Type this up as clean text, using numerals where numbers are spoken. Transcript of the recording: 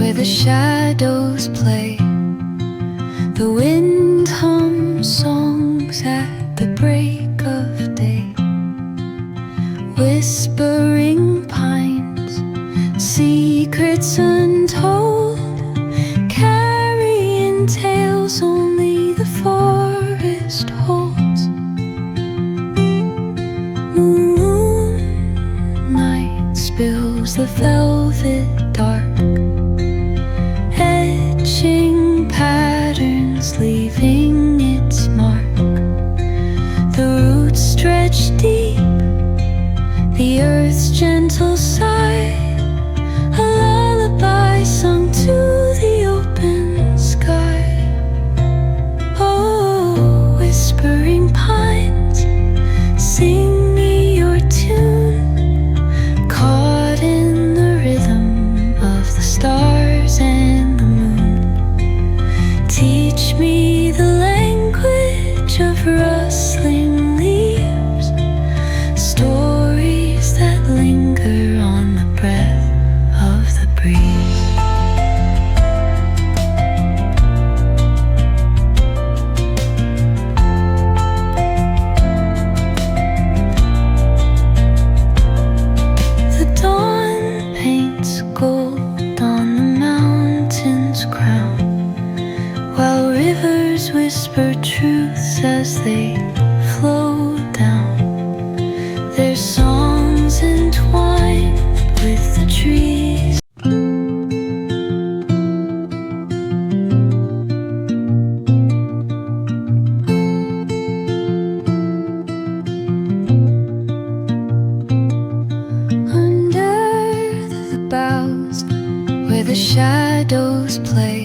where the shadows play. The wind hums songs at the break of day. Whispering pines, secrets untold, carrying tales only the forest holds. Moonlight spills the velvet dark, etching patterns, leaving its mark. The roots stretch deep, the earth's gentle sigh, a lullaby sung to the open sky. Oh, whispering pines, sing me your tune, caught in the rhythm of the stars and the moon. Teach me the language of rustling leaves, stories that linger on the breath of the breeze. The dawn paints gold on the mountain's crown, while rivers whisper truths as they flow down. Their songs entwined with the trees. Under the boughs, where the shadows play.